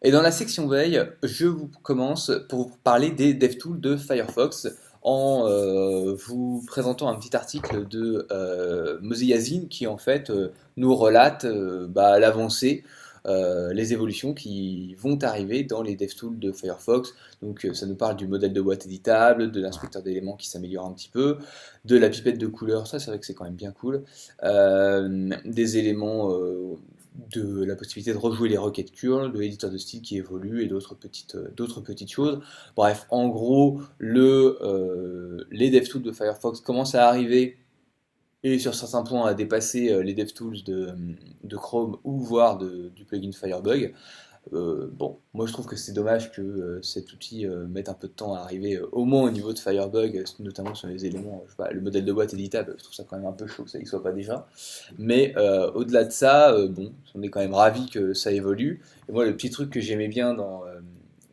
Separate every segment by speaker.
Speaker 1: Et dans la section veille, je vous commence pour vous parler des DevTools de Firefox en vous présentant un petit article de Mozilla Zine qui en fait nous relate l'avancée, les évolutions qui vont arriver dans les DevTools de Firefox. Donc ça nous parle du modèle de boîte éditable, de l'inspecteur d'éléments qui s'améliore un petit peu, de la pipette de couleur, ça c'est vrai que c'est quand même bien cool, des éléments de la possibilité de rejouer les requêtes curl, de l'éditeur de style qui évolue et d'autres petites choses. Bref, en gros, les DevTools de Firefox commencent à arriver et sur certains points à dépasser les DevTools de Chrome ou voire du plugin Firebug. Bon, moi je trouve que c'est dommage que cet outil mette un peu de temps à arriver, au moins au niveau de Firebug, notamment sur les éléments, je sais pas, le modèle de boîte éditable, je trouve ça quand même un peu chaud que ça y soit pas déjà. Mais au-delà de ça, bon, on est quand même ravis que ça évolue. Et moi, le petit truc que j'aimais bien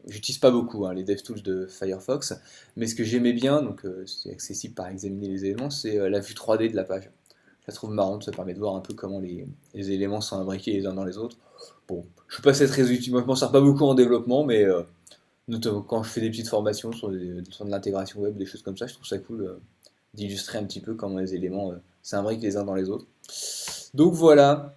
Speaker 1: j'utilise pas beaucoup hein, les DevTools de Firefox, mais ce que j'aimais bien, donc c'est accessible par examiner les éléments, c'est la vue 3D de la page. Je la trouve marrante, ça permet de voir un peu comment les éléments sont imbriqués les uns dans les autres. Bon, je suis pas très utile, moi je m'en sers pas beaucoup en développement, mais notamment quand je fais des petites formations sur de l'intégration web, des choses comme ça, je trouve ça cool d'illustrer un petit peu comment les éléments s'imbriquent les uns dans les autres. Donc voilà.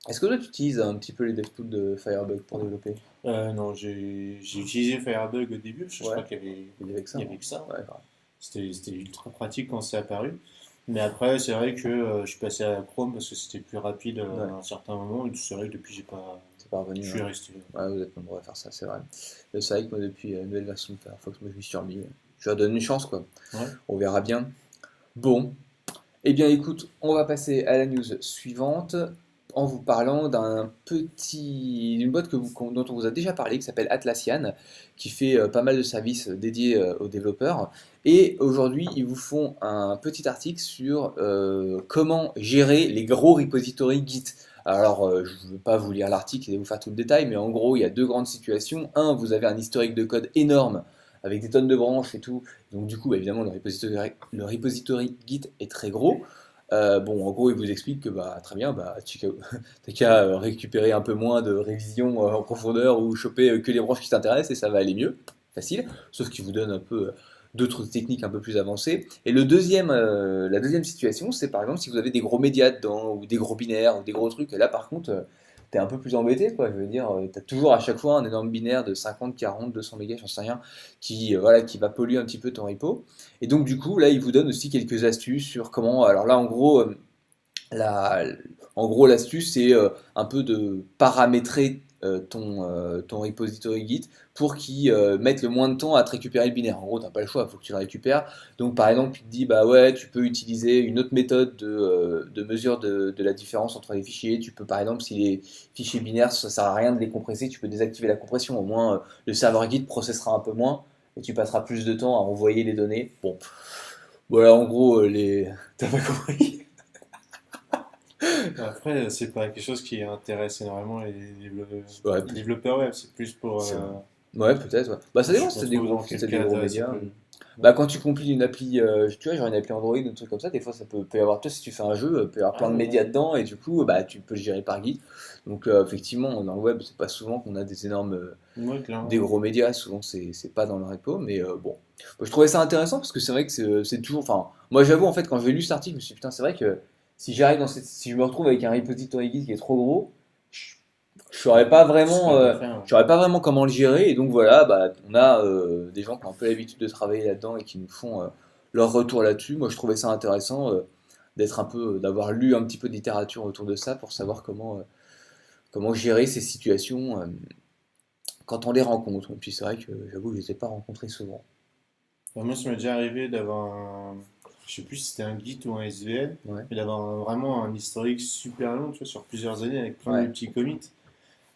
Speaker 1: Est-ce que toi tu utilises un petit peu les DevTools de Firebug pour développer?
Speaker 2: Non, j'ai utilisé Firebug au début, parce que je
Speaker 1: Ouais,
Speaker 2: crois qu'il y avait,
Speaker 1: il y avait que ça,
Speaker 2: il y
Speaker 1: hein.
Speaker 2: avait que ça.
Speaker 1: Ouais, grave.
Speaker 2: C'était ultra pratique quand c'est apparu. Mais après, c'est vrai que je suis passé à Chrome parce que c'était plus rapide
Speaker 1: Ouais,
Speaker 2: à un certain moment. Et c'est vrai que depuis, j'ai pas,
Speaker 1: c'est pas
Speaker 2: je
Speaker 1: revenu,
Speaker 2: suis
Speaker 1: hein.
Speaker 2: resté.
Speaker 1: Ouais, vous êtes nombreux à faire ça, c'est vrai. C'est vrai que moi depuis la nouvelle version de Firefox, moi je m'y suis remis. Je leur donne une chance quoi.
Speaker 2: Ouais.
Speaker 1: On verra bien. Bon, eh bien, écoute, on va passer à la news suivante en vous parlant d'une boîte dont on vous a déjà parlé, qui s'appelle Atlassian, qui fait pas mal de services dédiés aux développeurs. Et aujourd'hui, ils vous font un petit article sur comment gérer les gros repositories Git. Alors, je ne veux pas vous lire l'article et vous faire tout le détail, mais en gros, il y a deux grandes situations. Un, vous avez un historique de code énorme avec des tonnes de branches et tout, donc du coup, bah, évidemment, le repository Git est très gros. Bon, en gros, il vous explique que bah, très bien, bah, t'as qu'à récupérer un peu moins de révision en profondeur ou choper que les branches qui t'intéressent et ça va aller mieux. Facile. Sauf qu'il vous donne un peu d'autres techniques un peu plus avancées. Et la deuxième situation, c'est par exemple si vous avez des gros médias dedans, ou des gros binaires, ou des gros trucs. Et là, par contre, t'es un peu plus embêté, quoi. Je veux dire, t'as toujours à chaque fois un énorme binaire de 50, 40, 200 mégas, j'en sais rien, voilà, qui va polluer un petit peu ton repo. Et donc, du coup, là, il vous donne aussi quelques astuces sur comment. Alors là, la, l'astuce, c'est un peu de paramétrer ton repository Git pour qu'il mette le moins de temps à te récupérer le binaire. En gros, tu n'as pas le choix, il faut que tu le récupères. Donc, par exemple, tu te dis, bah ouais, tu peux utiliser une autre méthode de mesure de la différence entre les fichiers. Tu peux, par exemple, si les fichiers binaires, ça sert à rien de les compresser, tu peux désactiver la compression. Au moins, le serveur Git processera un peu moins et tu passeras plus de temps à envoyer les données. Bon, voilà, en gros, t'as pas compris.
Speaker 2: Après, c'est pas quelque chose qui intéresse énormément
Speaker 1: Ouais,
Speaker 2: les développeurs web. C'est plus pour.
Speaker 1: c'est vrai. Ouais, peut-être, ouais. Bah, ça
Speaker 2: Je
Speaker 1: dépend
Speaker 2: sais
Speaker 1: si
Speaker 2: pas
Speaker 1: t'as des
Speaker 2: trop
Speaker 1: gros,
Speaker 2: dans
Speaker 1: si
Speaker 2: quel
Speaker 1: t'as des gros
Speaker 2: cadre ça
Speaker 1: médias.
Speaker 2: peut. Ouais.
Speaker 1: Bah, quand tu compiles une appli, tu vois, genre une appli Android ou un truc comme ça, des fois ça peut y avoir, toi, si tu fais un jeu, peut y avoir
Speaker 2: Ah
Speaker 1: plein de
Speaker 2: ouais,
Speaker 1: médias dedans et du coup, bah, tu peux le gérer par guide. Donc, effectivement, dans le web, c'est pas souvent qu'on a
Speaker 2: ouais,
Speaker 1: des
Speaker 2: clairement.
Speaker 1: gros médias, souvent c'est pas dans le repo, mais bon. Moi, je trouvais ça intéressant parce que c'est vrai que c'est toujours, enfin, moi j'avoue, en fait, quand j'ai lu cet article, je me suis dit, putain, c'est vrai que si je me retrouve avec un repository guide qui est trop gros, je saurais pas
Speaker 2: Tu
Speaker 1: vraiment,
Speaker 2: saurais pas faire.
Speaker 1: je saurais pas vraiment comment le gérer. Et donc voilà, bah, on a des gens qui ont un peu l'habitude de travailler là-dedans et qui nous font leur retour là-dessus. Moi, je trouvais ça intéressant d'avoir lu un petit peu de littérature autour de ça pour savoir comment gérer ces situations quand on les rencontre. Et puis c'est vrai que j'avoue, je les ai pas rencontrés souvent.
Speaker 2: Moi, ça m'est déjà arrivé d'avoir un. Je sais plus si c'était un Git ou un SVN,
Speaker 1: Ouais,
Speaker 2: mais d'avoir vraiment un historique super long, tu vois, sur plusieurs années avec plein de
Speaker 1: ouais,
Speaker 2: petits commits.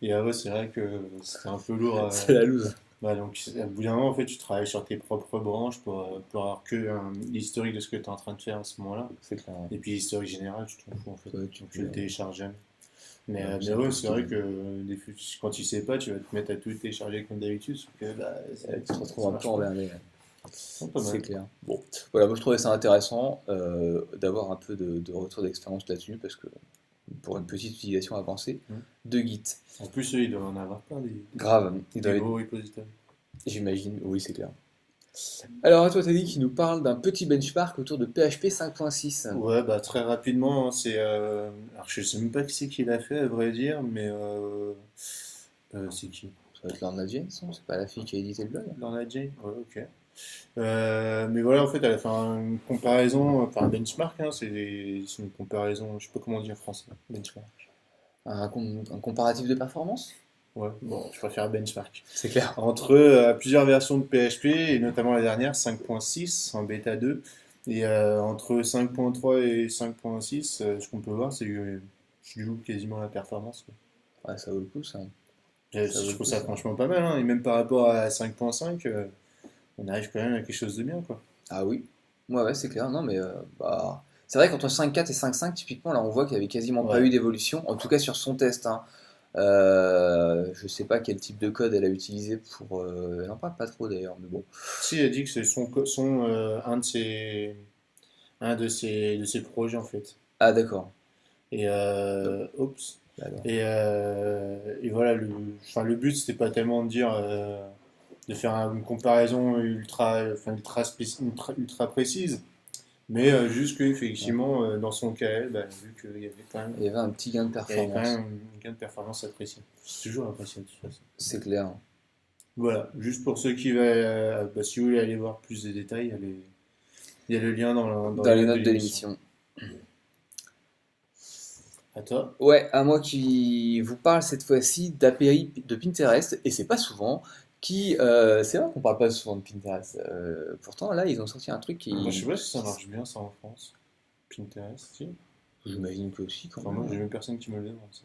Speaker 2: Et ouais, c'est vrai que c'était un peu lourd.
Speaker 1: c'est la loose.
Speaker 2: Bah, donc, à bout d'un moment, en fait, tu travailles sur tes propres branches pour avoir que l'historique de ce que tu es en train de faire à ce moment-là.
Speaker 1: C'est clair.
Speaker 2: Et puis l'historique général, tu t'en fous en fait.
Speaker 1: Ouais,
Speaker 2: Donc tu le télécharges jamais. Mais
Speaker 1: c'est un peu
Speaker 2: ouais,
Speaker 1: ce
Speaker 2: c'est
Speaker 1: qu'ils
Speaker 2: vrai
Speaker 1: aiment.
Speaker 2: que quand tu sais pas, tu vas te mettre à tout télécharger comme d'habitude, sauf que bah,
Speaker 1: Tu te retrouves
Speaker 2: ça
Speaker 1: un peu
Speaker 2: marche pas.
Speaker 1: emmerdé.
Speaker 2: Non, pas
Speaker 1: C'est
Speaker 2: mal.
Speaker 1: clair. Bon, voilà, moi je trouvais ça intéressant d'avoir un peu de retour d'expérience là-dessus parce que pour une petite utilisation avancée
Speaker 2: Mm.
Speaker 1: de Git.
Speaker 2: En plus, eux, ils doivent en avoir plein
Speaker 1: Grave, il doit
Speaker 2: des
Speaker 1: être-
Speaker 2: beaux repositories.
Speaker 1: j'imagine, oui, c'est clair. Alors, à toi, t'as dit qu'il nous parle d'un petit benchmark autour de PHP 5.6.
Speaker 2: Ouais, bah très rapidement, hein, c'est. Alors, je sais même pas qui c'est qui l'a fait, à vrai dire, mais. C'est qui?
Speaker 1: Ça va être Lorna James, non? C'est pas la fille qui a édité le blog?
Speaker 2: Lorna J? Ouais, ok. Mais voilà, en fait, elle a fait une comparaison, enfin un benchmark, hein, c'est une comparaison, je sais pas comment dire en français, benchmark.
Speaker 1: Un comparatif de performance?
Speaker 2: Ouais, bon, je préfère benchmark.
Speaker 1: C'est clair.
Speaker 2: Entre plusieurs versions de PHP, et notamment la dernière, 5.6 en bêta 2, et entre 5.3 et 5.6, ce qu'on peut voir, c'est que je joue quasiment la performance, quoi.
Speaker 1: Ouais, ça vaut le coup, ça.
Speaker 2: Je,
Speaker 1: Ça vaut
Speaker 2: je
Speaker 1: le
Speaker 2: trouve
Speaker 1: coup,
Speaker 2: ça
Speaker 1: ça.
Speaker 2: franchement pas mal, hein, et même par rapport à 5.5, on arrive quand même à quelque chose de bien, quoi.
Speaker 1: Ah oui. Ouais, c'est clair. Non, mais bah, c'est vrai qu'entre 5.4 et 5.5, typiquement, là, on voit qu'il n'y avait quasiment pas
Speaker 2: Ouais.
Speaker 1: eu d'évolution, en tout cas sur son test, hein. Je sais pas quel type de code elle a utilisé pour. Elle en parle pas trop d'ailleurs, mais bon.
Speaker 2: Si, elle dit que c'est un de ses projets en fait.
Speaker 1: Ah, d'accord.
Speaker 2: Et
Speaker 1: Donc,
Speaker 2: oups.
Speaker 1: bah alors.
Speaker 2: Et voilà, enfin, le but c'était pas tellement de dire de faire une comparaison ultra précise, mais juste
Speaker 1: Ouais.
Speaker 2: qu'effectivement dans son cas, elle, bah, vu qu'il y avait
Speaker 1: Il y avait un petit gain de
Speaker 2: quand
Speaker 1: performance.
Speaker 2: même un gain de performance apprécié. C'est toujours apprécié de toute façon.
Speaker 1: C'est clair.
Speaker 2: Voilà, juste pour ceux qui bah, si vous voulez aller voir plus de détails, il y a le lien dans
Speaker 1: Dans
Speaker 2: les
Speaker 1: les
Speaker 2: notes de
Speaker 1: notes de
Speaker 2: l'émission.
Speaker 1: l'émission.
Speaker 2: À toi.
Speaker 1: Ouais, à moi qui vous parle cette fois-ci d'API de Pinterest, et c'est pas souvent, c'est vrai qu'on parle pas souvent de Pinterest. Pourtant, là, ils ont sorti un truc
Speaker 2: Moi, je sais pas si ça
Speaker 1: qui-
Speaker 2: marche bien ça en France. Pinterest, si.
Speaker 1: j'imagine que aussi quand
Speaker 2: Enfin,
Speaker 1: même,
Speaker 2: moi,
Speaker 1: hein.
Speaker 2: j'ai même personne qui me le demande ça.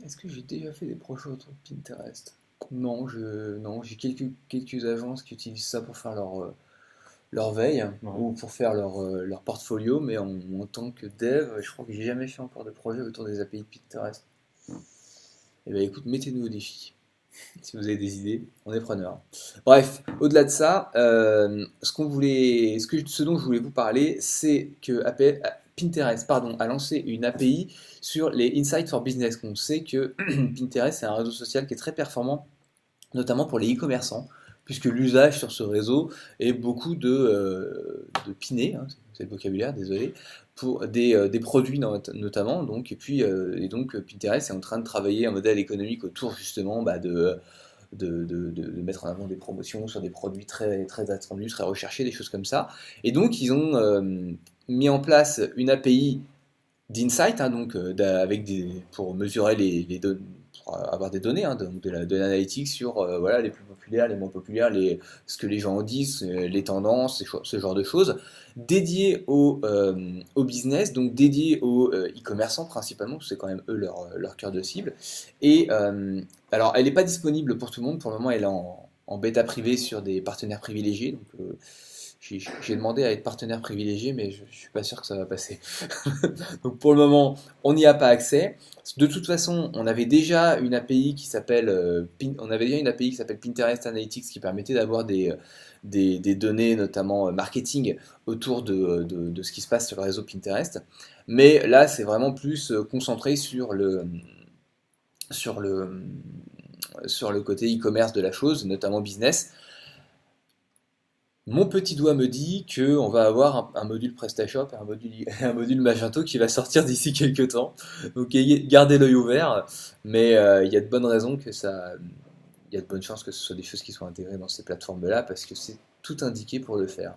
Speaker 1: Est-ce que j'ai déjà fait des projets autour de Pinterest? Non, j'ai quelques agences qui utilisent ça pour faire leur veille
Speaker 2: Ouais.
Speaker 1: ou pour faire leur portfolio, mais en tant que dev, je crois que j'ai jamais fait encore de projet autour des API de Pinterest. Eh bien, écoute, mettez-nous au défi. Si vous avez des idées, on est preneur. Bref, au-delà de ça, ce dont je voulais vous parler, c'est que Pinterest, pardon, a lancé une API sur les Insights for Business. On sait que Pinterest, c'est un réseau social qui est très performant, notamment pour les e-commerçants, puisque l'usage sur ce réseau est beaucoup de piner, hein, c'est le vocabulaire, désolé, pour des produits notamment. Donc, et donc Pinterest est en train de travailler un modèle économique autour justement de mettre en avant des promotions sur des produits très, très attendus, très recherchés, des choses comme ça. Et donc, ils ont mis en place une API d'insight, hein, donc pour mesurer les données, pour avoir des données, hein, de l'analytique sur voilà, les plus populaires, les moins populaires, ce que les gens en disent, les tendances, ce genre de choses, dédiées au business, donc dédiées aux e-commerçants principalement, parce que c'est quand même eux leur cœur de cible. Et alors, elle n'est pas disponible pour tout le monde, pour le moment elle est en bêta privée sur des partenaires privilégiés, donc j'ai demandé à être partenaire privilégié, mais je ne suis pas sûr que ça va passer. Donc pour le moment, on n'y a pas accès. De toute façon, on avait déjà une API qui s'appelle Pinterest Analytics qui permettait d'avoir des données, notamment marketing, autour de ce qui se passe sur le réseau Pinterest. Mais là, c'est vraiment plus concentré sur le, sur le côté e-commerce de la chose, notamment business. Mon petit doigt me dit qu'on va avoir un module PrestaShop et un module Magento qui va sortir d'ici quelques temps. Donc gardez l'œil ouvert, mais il y a de bonnes raisons il y a de bonnes chances que ce soit des choses qui soient intégrées dans ces plateformes-là parce que c'est tout indiqué pour le faire.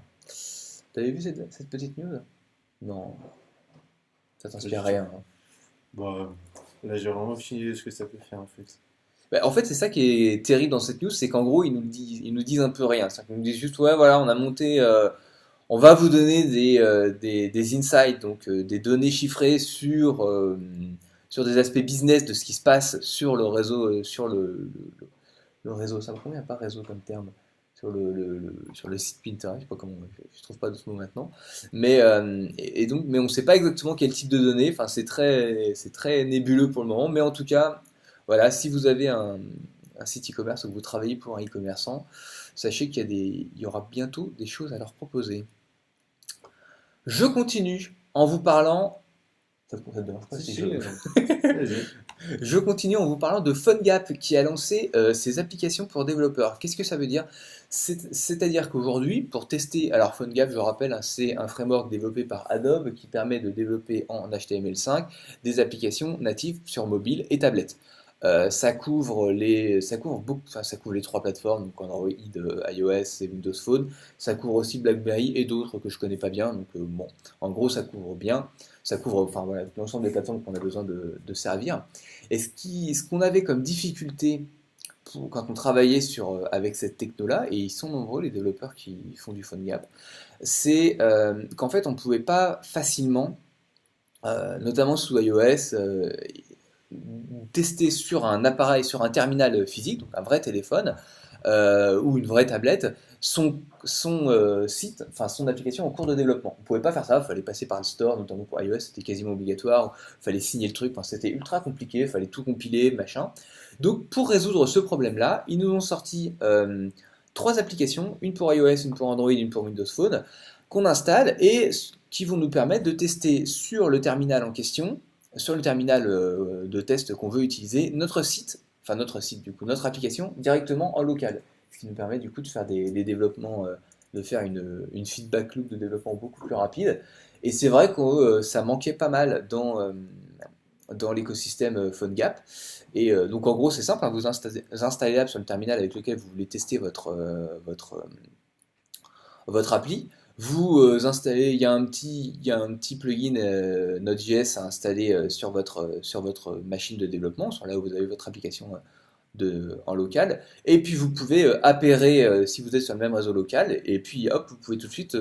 Speaker 1: T'avais vu cette petite news? Non, ça
Speaker 2: Pas du
Speaker 1: t'inspire
Speaker 2: tout.
Speaker 1: rien, hein.
Speaker 2: Bon, là, j'ai vraiment aucune idée de ce que ça peut faire en fait.
Speaker 1: Bah, en fait, c'est ça qui est terrible dans cette news, c'est qu'en gros, ils nous disent un peu rien. C'est-à-dire qu'ils nous disent juste, ouais, voilà, on a monté, on va vous donner des insights, donc des données chiffrées sur des aspects business de ce qui se passe sur le réseau, le réseau, ça me convient pas réseau comme terme, sur le site Pinterest, je sais pas comment, je trouve pas d'autres mots maintenant, mais on ne sait pas exactement quel type de données, enfin c'est très nébuleux pour le moment, mais en tout cas, voilà, si vous avez un site e-commerce ou que vous travaillez pour un e-commerçant, sachez il y aura bientôt des choses à leur proposer. Je continue en vous parlant Ça te dérange pas
Speaker 2: Si,
Speaker 1: si
Speaker 2: si,
Speaker 1: je...
Speaker 2: vas-y.
Speaker 1: Je continue en vous parlant de PhoneGap qui a lancé ses applications pour développeurs. Qu'est-ce que ça veut dire? C'est-à-dire qu'aujourd'hui, pour tester, alors PhoneGap, je rappelle, hein, c'est un framework développé par Adobe qui permet de développer en HTML5 des applications natives sur mobile et tablette. Ça couvre les trois plateformes, donc Android, iOS et Windows Phone. Ça couvre aussi BlackBerry et d'autres que je connais pas bien. Donc bon, en gros, ça couvre bien. Ça couvre enfin, voilà, l'ensemble des plateformes qu'on a besoin de servir. Et ce qu'on avait comme difficulté quand on travaillait avec cette techno-là, et ils sont nombreux les développeurs qui font du PhoneGap, c'est qu'en fait on ne pouvait pas facilement, notamment sous iOS, tester sur un appareil, sur un terminal physique, donc un vrai téléphone ou une vraie tablette, son site, enfin son application en cours de développement. On ne pouvait pas faire ça, il fallait passer par le store, notamment pour iOS, c'était quasiment obligatoire, il fallait signer le truc, enfin, c'était ultra compliqué, il fallait tout compiler, machin. Donc pour résoudre ce problème-là, ils nous ont sorti trois applications, une pour iOS, une pour Android, une pour Windows Phone, qu'on installe et qui vont nous permettre de tester sur le terminal en question, sur le terminal de test qu'on veut utiliser, notre site du coup, notre application directement en local. Ce qui nous permet du coup de faire des développements, de faire une feedback loop de développement beaucoup plus rapide. Et c'est vrai que ça manquait pas mal dans l'écosystème PhoneGap. Et donc en gros c'est simple, hein, vous installez l'app sur le terminal avec lequel vous voulez tester votre appli. Vous installez, il y a un petit plugin Node.js à installer sur votre machine de développement, sur là où vous avez votre application en local. Et puis vous pouvez appairer si vous êtes sur le même réseau local. Et puis hop, vous pouvez tout de suite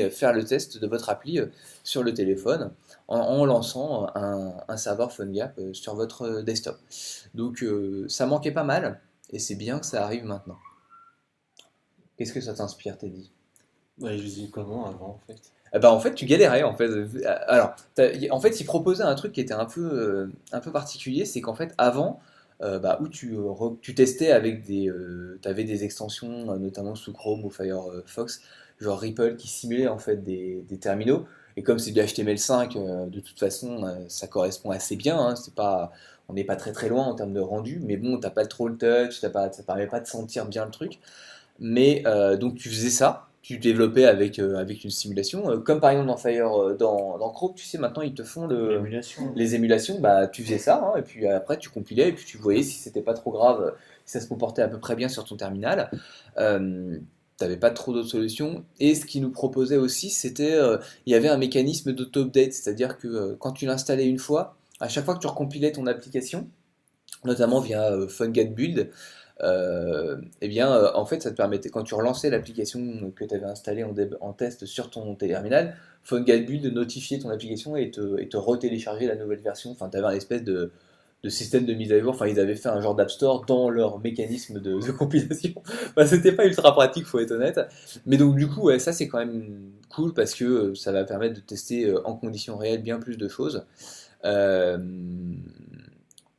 Speaker 1: faire le test de votre appli sur le téléphone en lançant un serveur PhoneGap sur votre desktop. Donc ça manquait pas mal et c'est bien que ça arrive maintenant. Qu'est-ce que ça t'inspire, Teddy?
Speaker 2: Ouais, je dis comment avant en fait.
Speaker 1: Eh ben, en fait, tu galérais en fait. Alors, en fait, il proposait un truc qui était un peu particulier, c'est qu'en fait, avant, bah, où tu testais avec t'avais des extensions, notamment sous Chrome ou Firefox, genre Ripple, qui simulaient en fait des terminaux. Et comme c'est du HTML5, de toute façon, ça correspond assez bien. Hein, on n'est pas très très loin en termes de rendu, mais bon, t'as pas trop le touch, ça permet pas de sentir bien le truc. Mais donc tu faisais ça, tu développais avec une simulation, comme par exemple dans Chrome, tu sais, maintenant ils te font
Speaker 2: L'émulation.
Speaker 1: les émulations, bah tu faisais ça, hein, et puis après tu compilais, et puis tu voyais si c'était pas trop grave, si ça se comportait à peu près bien sur ton terminal. T'avais pas trop d'autres solutions. Et ce qu'ils nous proposait aussi, il y avait un mécanisme d'auto-update, c'est-à-dire que quand tu l'installais une fois, à chaque fois que tu recompilais ton application, notamment via PhoneGap Build, eh bien, en fait, ça te permettait, quand tu relançais l'application que tu avais installée en test sur ton terminal, PhoneGap Build de notifier ton application et te retélécharger la nouvelle version. Enfin, tu avais un espèce de système de mise à jour. Enfin, ils avaient fait un genre d'App Store dans leur mécanisme de compilation. Enfin, c'était pas ultra pratique, faut être honnête. Mais donc, du coup, ouais, ça, c'est quand même cool parce que ça va permettre de tester en conditions réelles bien plus de choses. Euh,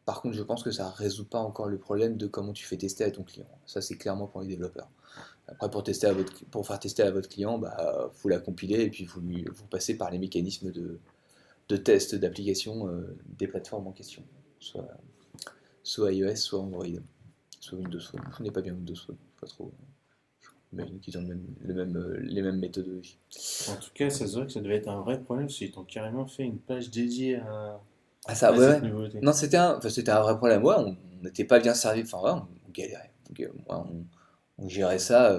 Speaker 1: Par contre, je pense que ça ne résout pas encore le problème de comment tu fais tester à ton client. Ça, c'est clairement pour les développeurs. Après, pour faire tester à votre client, bah, vous la compilez et puis vous passez par les mécanismes de test d'application des plateformes en question. Soit, soit iOS, soit Android, soit Windows Phone. Je connais pas bien Windows Phone, pas trop. J'imagine qu'ils ont les mêmes méthodologies.
Speaker 2: En tout cas, ça se voit que ça devait être un vrai problème parce qu'ils t'ont carrément fait une page dédiée
Speaker 1: Ah ça,
Speaker 2: à
Speaker 1: ouais,
Speaker 2: cette
Speaker 1: ouais.
Speaker 2: nouveauté.
Speaker 1: Non, c'était un vrai problème. Ouais, on n'était pas bien servi. Enfin, ouais, on galérait. Donc, ouais, on gérait ça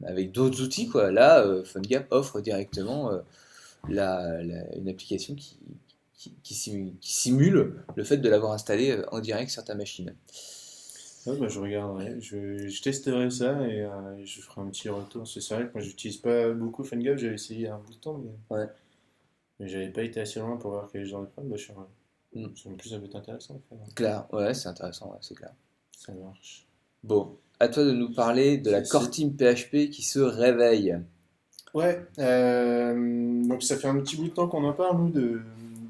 Speaker 1: avec d'autres outils, quoi. Là, PhoneGap offre directement une application qui simule le fait de l'avoir installé en direct sur ta machine.
Speaker 2: Ouais, bah, je regarderai, je testerai ça et je ferai un petit retour. C'est vrai que moi j'utilise pas beaucoup PhoneGap, j'avais essayé il y a un bout de temps,
Speaker 1: Ouais.
Speaker 2: mais j'avais pas été assez loin pour voir quel genre de problème. Bah,
Speaker 1: Mm.
Speaker 2: en plus, ça peut être intéressant de faire.
Speaker 1: Clair. Ouais, c'est intéressant, ouais, c'est clair.
Speaker 2: Ça marche.
Speaker 1: Bon, à toi de nous parler de la core
Speaker 2: C'est-
Speaker 1: team PHP qui se réveille.
Speaker 2: Ouais, donc ça fait un petit bout de temps qu'on en parle, nous,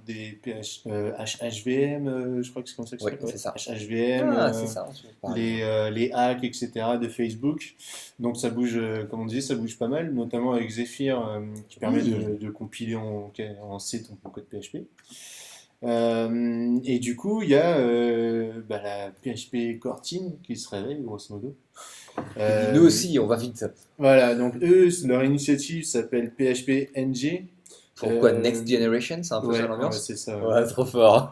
Speaker 2: des HHVM, je crois que c'est comme ça que ça
Speaker 1: Oui,
Speaker 2: s'appelle.
Speaker 1: c'est ça.
Speaker 2: HHVM,
Speaker 1: Ah, c'est ça, on se parle.
Speaker 2: les hacks, etc. de Facebook. Donc ça bouge, comme on disait, ça bouge pas mal, notamment avec Zephyr qui permet
Speaker 1: Oui.
Speaker 2: de compiler en C ton code PHP. Et du coup, il y a la PHP Core Team qui se réveille, grosso modo.
Speaker 1: Nous
Speaker 2: Euh,
Speaker 1: aussi, on va vite.
Speaker 2: voilà, donc eux, leur initiative s'appelle PHP NG.
Speaker 1: Pourquoi Next Generation? C'est un peu ça
Speaker 2: Ouais,
Speaker 1: l'ambiance?
Speaker 2: c'est ça. Ouais.
Speaker 1: Ouais, trop fort.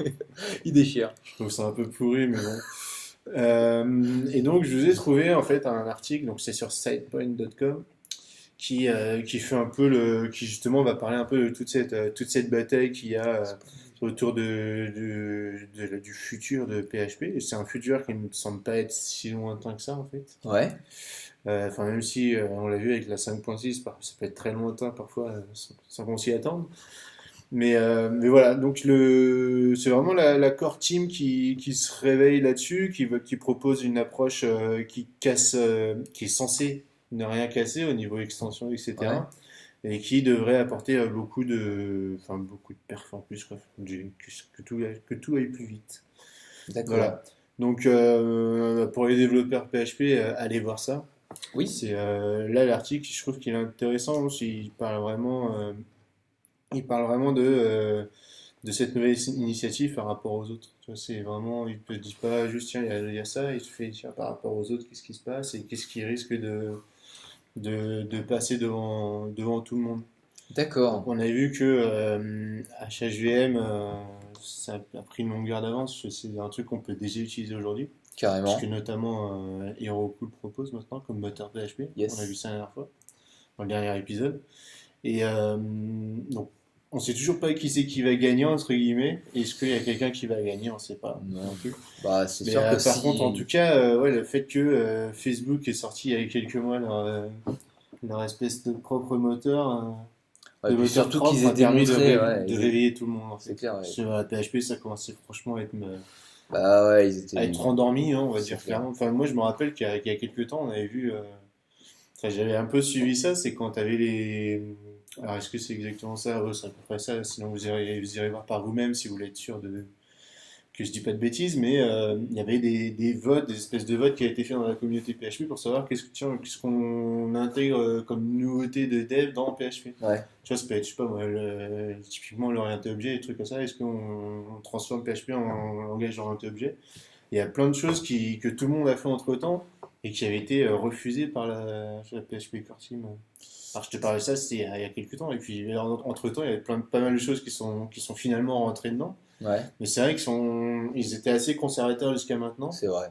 Speaker 1: Il déchire.
Speaker 2: Je trouve ça un peu pourri, mais bon. Et donc, je vous ai trouvé en fait un article, donc c'est sur sidepoint.com, qui fait un peu qui justement va parler un peu de toute cette bataille qu'il y a autour du futur de PHP. Et c'est un futur qui ne me semble pas être si lointain que ça en fait.
Speaker 1: Ouais,
Speaker 2: Enfin, même si on l'a vu avec la 5.6, ça peut être très lointain parfois sans qu'on s'y attende. Mais voilà, donc c'est vraiment la core team qui se réveille là-dessus, qui propose une approche qui casse, qui est censée ne rien casser au niveau extension,
Speaker 1: ouais,
Speaker 2: etc. Et qui devrait apporter beaucoup de perf en plus, quoi. Que tout aille plus vite.
Speaker 1: d'accord.
Speaker 2: Voilà. Donc pour les développeurs PHP, allez voir ça.
Speaker 1: Oui,
Speaker 2: C'est là l'article, je trouve qu'il est intéressant aussi. Il parle vraiment de cette nouvelle initiative par rapport aux autres. Tu vois, c'est vraiment, il te dit pas juste tiens, il y a ça, il te fait tiens, par rapport aux autres, qu'est-ce qui se passe et qu'est-ce qui risque de passer devant tout le monde. Donc
Speaker 1: d'accord,
Speaker 2: on a vu que HHVM, ça a pris une longueur d'avance, c'est un truc qu'on peut déjà utiliser aujourd'hui, puisque
Speaker 1: carrément.
Speaker 2: notamment HeroCool propose maintenant comme moteur PHP. On a vu
Speaker 1: Yes.
Speaker 2: ça la dernière fois, dans le dernier épisode. Et donc, on sait toujours pas qui c'est qui va gagner, entre guillemets. Est-ce qu'il y a quelqu'un qui va gagner? On ne sait pas non
Speaker 1: Non.
Speaker 2: plus.
Speaker 1: Bah, c'est
Speaker 2: Mais
Speaker 1: sûr que
Speaker 2: par contre, en
Speaker 1: si.
Speaker 2: tout cas, ouais, le fait que Facebook ait sorti il y a quelques mois leur espèce de propre moteur,
Speaker 1: Ouais,
Speaker 2: de
Speaker 1: puis
Speaker 2: moteur
Speaker 1: surtout qu'ils
Speaker 2: propre,
Speaker 1: aient
Speaker 2: a permis
Speaker 1: démontré, ouais,
Speaker 2: de réveiller tout le monde, en
Speaker 1: c'est
Speaker 2: fait.
Speaker 1: clair, ouais.
Speaker 2: Sur la PHP, ça commençait franchement
Speaker 1: Bah ouais,
Speaker 2: à être endormi, hein, on va
Speaker 1: c'est
Speaker 2: dire
Speaker 1: clair.
Speaker 2: clairement. Enfin, moi, je me rappelle qu'il y a quelques temps, on avait vu. Enfin, j'avais un peu suivi ça, c'est quand tu avais les. Alors, est-ce que c'est exactement ça? Ouais, c'est à peu près ça. Sinon, vous irez voir par vous-même si vous voulez être sûr que je dis pas de bêtises. Mais il y avait des votes, des espèces de votes qui avaient été faits dans la communauté PHP pour savoir qu'est-ce qu'on intègre comme nouveauté de dev dans PHP.
Speaker 1: Ouais,
Speaker 2: Tu vois, ça peut être, je sais pas moi, typiquement l'orienté objet, des trucs comme ça. Est-ce qu'on transforme PHP en langage orienté objet? Il y a plein de choses que tout le monde a fait entre-temps et qui avaient été refusées par la PHP Core Team. Alors, je te parlais de ça, c'était il y a quelques temps. Et puis, entre-temps, il y avait pas mal de choses qui sont finalement rentrées dedans.
Speaker 1: ouais,
Speaker 2: Mais c'est vrai ils étaient assez conservateurs jusqu'à maintenant.
Speaker 1: c'est vrai.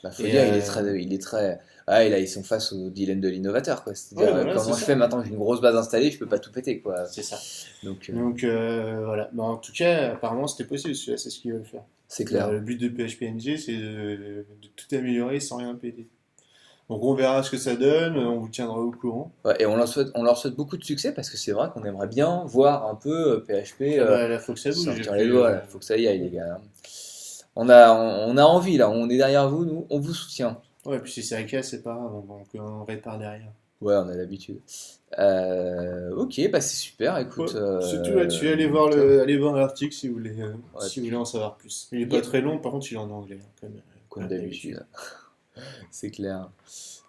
Speaker 1: Bah, faut
Speaker 2: Et
Speaker 1: dire, il est très. Ah, et là, ils sont face au dilemme de l'innovateur, quoi.
Speaker 2: ouais,
Speaker 1: C'est-à-dire,
Speaker 2: voilà, c'est
Speaker 1: comment je fais
Speaker 2: ça.
Speaker 1: maintenant que j'ai une grosse base installée, je peux pas tout péter, quoi.
Speaker 2: C'est ça.
Speaker 1: Donc,
Speaker 2: Donc, voilà. Bah, en tout cas, apparemment, c'était possible. C'est ce qu'ils veulent faire.
Speaker 1: c'est clair.
Speaker 2: Le but de PHP NG, c'est de tout améliorer sans rien péter. Donc, on verra ce que ça donne. On vous tiendra au courant.
Speaker 1: Ouais, et on leur souhaite beaucoup de succès parce que c'est vrai qu'on aimerait bien voir un peu PHP
Speaker 2: Ah bah, là, faut que ça bouge. Et
Speaker 1: sortir les
Speaker 2: puis,
Speaker 1: doigts, là. Faut que ça y aille, les gars. On a envie, là. On est derrière vous, nous. On vous soutient.
Speaker 2: ouais, puis si ça casse, c'est pas grave, donc on répare derrière.
Speaker 1: Ouais, on a l'habitude. Ok, bah c'est super.
Speaker 2: Ouais,
Speaker 1: Écoute,
Speaker 2: c'est tout là-dessus.
Speaker 1: top.
Speaker 2: Allez voir l'article
Speaker 1: Ouais,
Speaker 2: si vous voulez en savoir plus. Il est pas
Speaker 1: yep,
Speaker 2: très long, par contre, il est en anglais, hein,
Speaker 1: comme
Speaker 2: comme d'habitude.
Speaker 1: d'habitude. C'est clair.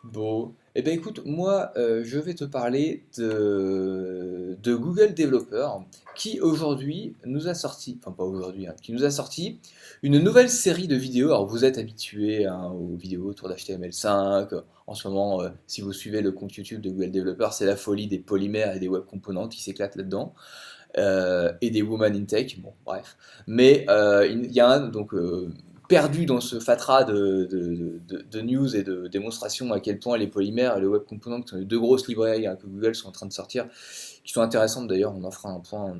Speaker 1: Bon, eh ben écoute, moi je vais te parler de Google Developer qui aujourd'hui nous a sorti, enfin pas aujourd'hui, hein, qui nous a sorti une nouvelle série de vidéos. Alors vous êtes habitués hein, aux vidéos autour d'HTML5. En ce moment, si vous suivez le compte YouTube de Google Developer, c'est la folie des polymères et des web components qui s'éclatent là-dedans. Et des women in tech, bon bref. Mais il y a donc perdu dans ce fatras de news et de démonstrations à quel point les polymères et le web component, qui sont les deux grosses librairies hein, que Google sont en train de sortir, qui sont intéressantes d'ailleurs, on en fera un point,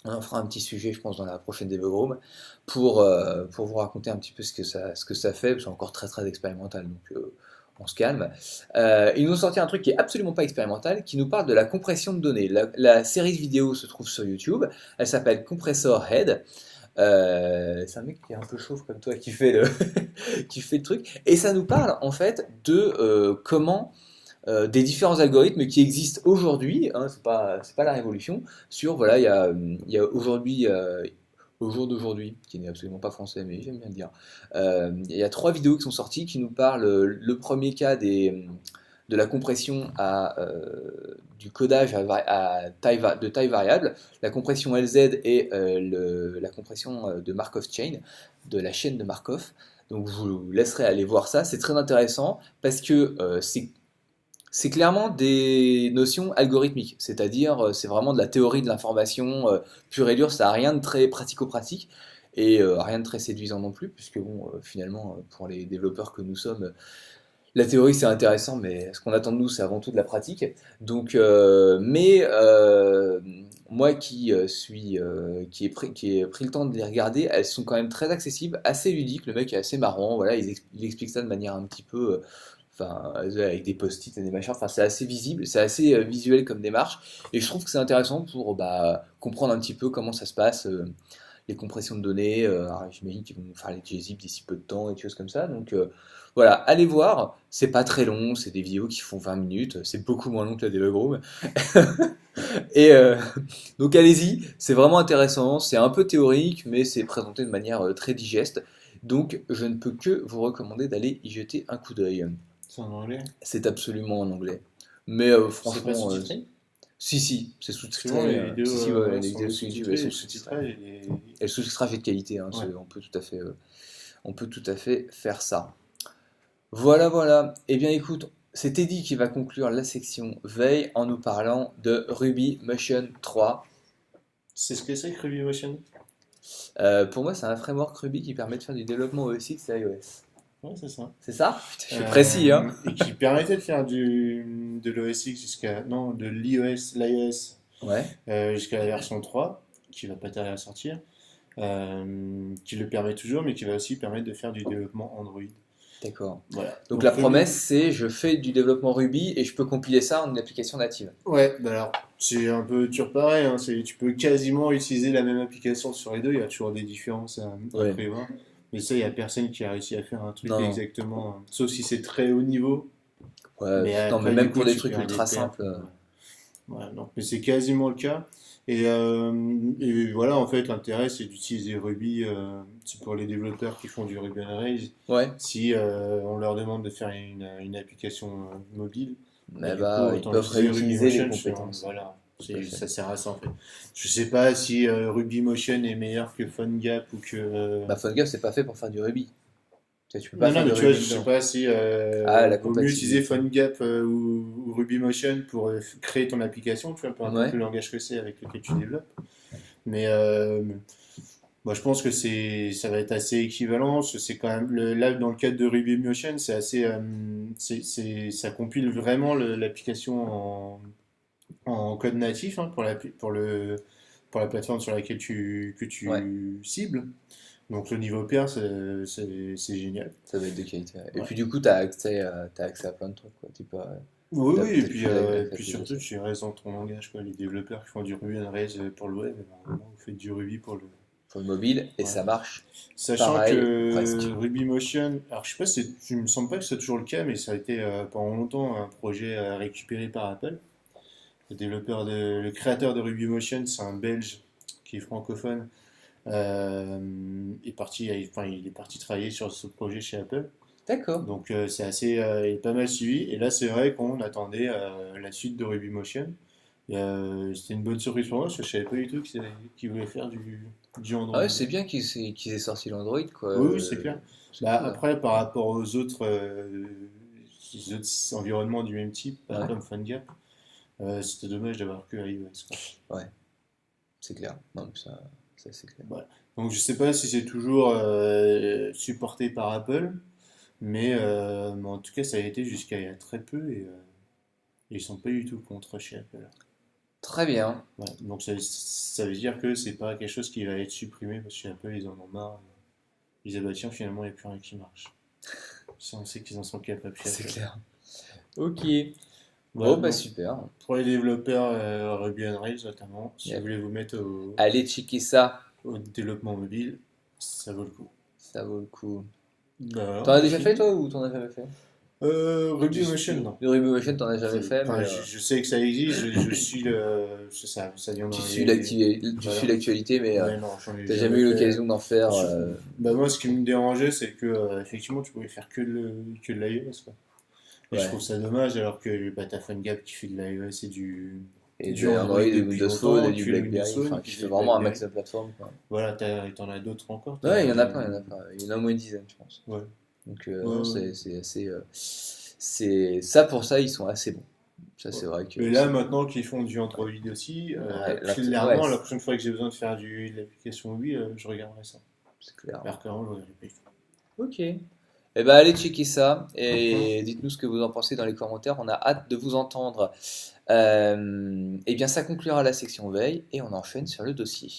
Speaker 1: on en fera un petit sujet je pense dans la prochaine Debug Room pour vous raconter un petit peu ce que ça fait, c'est encore très très expérimental donc on se calme. Ils nous ont sorti un truc qui est absolument pas expérimental, qui nous parle de la compression de données. La série de vidéos se trouve sur YouTube, elle s'appelle Compressor Head. C'est un mec qui est un peu chauve comme toi qui fait le, qui fait le truc. Et ça nous parle en fait de comment des différents algorithmes qui existent aujourd'hui, hein, c'est pas la révolution, sur voilà, il y a aujourd'hui, au jour d'aujourd'hui, qui n'est absolument pas français, mais j'aime bien le dire, il y a trois vidéos qui sont sorties qui nous parlent, le premier cas de la compression du codage de taille variable, la compression LZ et la compression de Markov chain, de la chaîne de Markov. Donc je vous laisserai aller voir ça, c'est très intéressant parce que c'est clairement des notions algorithmiques, c'est-à-dire c'est vraiment de la théorie de l'information pure et dure, ça n'a rien de très pratico-pratique et rien de très séduisant non plus, puisque bon, finalement, pour les développeurs que nous sommes, la théorie c'est intéressant, mais ce qu'on attend de nous c'est avant tout de la pratique. Donc, moi qui ai pris le temps de les regarder, elles sont quand même très accessibles, assez ludiques. Le mec est assez marrant, voilà, il explique ça de manière un petit peu, enfin, avec des post-it et des machins. Enfin, c'est assez visible, c'est assez visuel comme démarche, et je trouve que c'est intéressant pour comprendre un petit peu comment ça se passe. Les compressions de données, alors, j'imagine qu'ils vont faire les gzip d'ici peu de temps et des choses comme ça. Donc voilà, allez voir, c'est pas très long, c'est des vidéos qui font 20 minutes, c'est beaucoup moins long que la Debug Room. Et donc allez-y, c'est vraiment intéressant, c'est un peu théorique, mais c'est présenté de manière très digeste. Donc je ne peux que vous recommander d'aller y jeter un coup d'œil.
Speaker 2: C'est en anglais?
Speaker 1: C'est absolument en anglais. Mais
Speaker 2: C'est pas
Speaker 1: franchement,
Speaker 2: sous-titré?
Speaker 1: si, c'est
Speaker 2: Souvent,
Speaker 1: sous-titré.
Speaker 2: les vidéos
Speaker 1: Si, ouais, les
Speaker 2: sont
Speaker 1: vidéos sur YouTube, elles
Speaker 2: sous-titrées, et
Speaker 1: sont
Speaker 2: le
Speaker 1: sous-titrées.
Speaker 2: sous-titrage,
Speaker 1: Et le sous-titrage est de qualité, hein,
Speaker 2: ouais.
Speaker 1: on peut tout à fait faire ça. Voilà, voilà. Eh bien, écoute, c'est Teddy qui va conclure la section veille en nous parlant de Ruby Motion 3.
Speaker 2: C'est ce que c'est que Ruby Motion?
Speaker 1: Pour moi, c'est un framework Ruby qui permet de faire du développement OS X et iOS.
Speaker 2: Ouais, c'est ça.
Speaker 1: C'est ça? Putain, je suis précis, hein?
Speaker 2: Et qui permettait de faire de l'OS X non, de l'iOS
Speaker 1: Ouais,
Speaker 2: jusqu'à la version 3, qui va pas tarder à sortir, qui le permet toujours, mais qui va aussi permettre de faire du développement Android.
Speaker 1: d'accord.
Speaker 2: Voilà.
Speaker 1: Donc
Speaker 2: Donc
Speaker 1: la
Speaker 2: Ruby,
Speaker 1: promesse, c'est je fais du développement Ruby et je peux compiler ça en une application native.
Speaker 2: ouais, bah alors, c'est un peu toujours pareil, hein, tu peux quasiment utiliser la même application sur les deux, il y a toujours des différences à
Speaker 1: Ouais.
Speaker 2: prévoir. Mais ça, il n'y a personne qui a réussi à faire un truc
Speaker 1: Non, non.
Speaker 2: exactement, sauf si c'est très haut niveau.
Speaker 1: Ouais,
Speaker 2: Mais
Speaker 1: non, mais
Speaker 2: après,
Speaker 1: même
Speaker 2: du coup,
Speaker 1: pour des
Speaker 2: tu
Speaker 1: trucs
Speaker 2: perds des
Speaker 1: ultra
Speaker 2: pertes.
Speaker 1: simples.
Speaker 2: Voilà, non, mais c'est quasiment le cas. Et voilà, en fait, l'intérêt, c'est d'utiliser Ruby, c'est pour les développeurs qui font du Ruby on Rails.
Speaker 1: Ouais,
Speaker 2: Si on leur demande de faire une application mobile, bah,
Speaker 1: mais
Speaker 2: du coup,
Speaker 1: ils
Speaker 2: autant
Speaker 1: peuvent
Speaker 2: utiliser
Speaker 1: réutiliser les
Speaker 2: RubyMotion.
Speaker 1: compétences.
Speaker 2: Voilà,
Speaker 1: Tout à fait.
Speaker 2: ça sert à ça en fait. Je sais pas si RubyMotion est meilleur que PhoneGap ou que.
Speaker 1: Bah, PhoneGap, c'est pas fait pour faire du Ruby. Tu peux pas
Speaker 2: Non, non,
Speaker 1: faire
Speaker 2: mais
Speaker 1: de
Speaker 2: tu vois,
Speaker 1: Ruby
Speaker 2: je sais
Speaker 1: dedans.
Speaker 2: pas si
Speaker 1: Ah, la
Speaker 2: vaut mieux utiliser
Speaker 1: compatibilité.
Speaker 2: PhoneGap ou RubyMotion pour créer ton application, tu vois, peu importe
Speaker 1: Ouais,
Speaker 2: le langage que c'est avec lequel tu développes. Mais moi, je pense que ça va être assez équivalent. C'est quand même là dans le cadre de RubyMotion, c'est assez, ça compile vraiment l'application en code natif, hein, pour la plateforme sur laquelle que
Speaker 1: ouais,
Speaker 2: tu cibles. Donc le niveau pair, c'est génial.
Speaker 1: ça va être de qualité. Ouais. Et
Speaker 2: Ouais.
Speaker 1: puis du coup, t'as accès à plein de trucs, quoi. Tu peux,
Speaker 2: Oui, oui, et
Speaker 1: t'as
Speaker 2: puis,
Speaker 1: plus
Speaker 2: et
Speaker 1: avec
Speaker 2: puis surtout,
Speaker 1: l'application.
Speaker 2: tu restes dans ton langage, quoi. Les développeurs qui font du Ruby on Rails pour le web, normalement, vous faites du Ruby pour le.
Speaker 1: Pour le mobile, et
Speaker 2: Ouais.
Speaker 1: ça marche
Speaker 2: Sachant
Speaker 1: pareil ou
Speaker 2: que
Speaker 1: presque.
Speaker 2: RubyMotion, alors je sais pas, il me semble pas que c'est toujours le cas, mais ça a été pendant longtemps un projet récupéré par Apple. Le créateur de RubyMotion, c'est un Belge qui est francophone, il est parti travailler sur ce projet chez Apple.
Speaker 1: D'accord.
Speaker 2: Donc c'est assez, il est pas mal suivi. Et là, c'est vrai qu'on attendait la suite de RubyMotion. C'était une bonne surprise pour moi parce que je savais pas du tout qu'ils voulaient faire du
Speaker 1: Ah
Speaker 2: Android.
Speaker 1: ouais, c'est bien qu'ils aient sorti l'Android, quoi.
Speaker 2: Oui, oui, c'est clair.
Speaker 1: C'est
Speaker 2: Bah,
Speaker 1: cool, hein.
Speaker 2: après, par rapport aux les autres environnements du même type,
Speaker 1: Ouais,
Speaker 2: comme PhoneGap, c'était dommage d'avoir que iOS, quoi.
Speaker 1: ouais, c'est clair. Non, mais ça c'est clair.
Speaker 2: Voilà. Donc je sais pas si c'est toujours supporté par Apple, mais en tout cas, ça a été jusqu'à il y a très peu et ils sont pas du tout contre chez Apple.
Speaker 1: Très bien.
Speaker 2: Ouais, donc ça veut dire que c'est pas quelque chose qui va être supprimé parce que chez Apple ils en ont marre. Ils disent ah bah tiens finalement il n'y a plus rien qui marche. Ça on sait qu'ils en sont capables chez
Speaker 1: C'est
Speaker 2: Apple.
Speaker 1: clair. Ok.
Speaker 2: Voilà,
Speaker 1: Bon, bah
Speaker 2: donc
Speaker 1: super.
Speaker 2: pour les développeurs Ruby on Rails notamment, si vous
Speaker 1: Yep.
Speaker 2: voulez vous mettre
Speaker 1: Allez checker ça.
Speaker 2: au développement mobile, ça vaut le coup.
Speaker 1: Ça vaut le coup.
Speaker 2: Bah voilà,
Speaker 1: T'en
Speaker 2: on
Speaker 1: as
Speaker 2: a
Speaker 1: déjà fait
Speaker 2: fini.
Speaker 1: toi ou t'en as jamais fait?
Speaker 2: Ruby Motion non.
Speaker 1: Le Ruby Motion, t'en as jamais fait, mais
Speaker 2: Enfin, je sais que ça existe, je suis ça vient dans
Speaker 1: tu suis
Speaker 2: les. Voilà.
Speaker 1: l'actualité, mais
Speaker 2: Ouais, non, j'en ai
Speaker 1: t'as jamais
Speaker 2: jamais
Speaker 1: eu
Speaker 2: fait.
Speaker 1: l'occasion d'en faire.
Speaker 2: Bah moi, ce qui me dérangeait, c'est que effectivement, tu pouvais faire que de l'iOS, quoi. Et je
Speaker 1: Ouais.
Speaker 2: trouve ça dommage alors que bah, t'as PhoneGap qui fait de l'iOS
Speaker 1: Et
Speaker 2: du
Speaker 1: de
Speaker 2: Android
Speaker 1: Android, et
Speaker 2: depuis
Speaker 1: Windows Phone et
Speaker 2: longtemps,
Speaker 1: du
Speaker 2: tu as Windows
Speaker 1: BlackBerry,
Speaker 2: Phone
Speaker 1: enfin
Speaker 2: qui
Speaker 1: qui fait
Speaker 2: fait de
Speaker 1: vraiment un max
Speaker 2: BlackBerry.
Speaker 1: de plateformes, quoi.
Speaker 2: Voilà, t'en as d'autres encore.
Speaker 1: Ouais, il y en a plein, il y en a plein. Il y en a au moins une dizaine, je pense.
Speaker 2: Ouais.
Speaker 1: Donc
Speaker 2: Ouais,
Speaker 1: non,
Speaker 2: ouais.
Speaker 1: c'est assez, c'est ça pour ça, ils sont assez bons. Ça,
Speaker 2: Ouais.
Speaker 1: c'est vrai que
Speaker 2: Mais là,
Speaker 1: c'est
Speaker 2: maintenant qu'ils font du Android aussi,
Speaker 1: ouais, ouais,
Speaker 2: clairement, la prochaine fois que j'ai besoin de faire de l'application mobile, je regarderai ça.
Speaker 1: c'est clair.
Speaker 2: Alors clairement, je regarderai pas.
Speaker 1: Ok. Eh ben, allez checker ça
Speaker 2: Hum.
Speaker 1: et dites-nous ce que vous en pensez dans les commentaires. On a hâte de vous entendre. Eh bien, ça conclura la section veille et on enchaîne sur le dossier.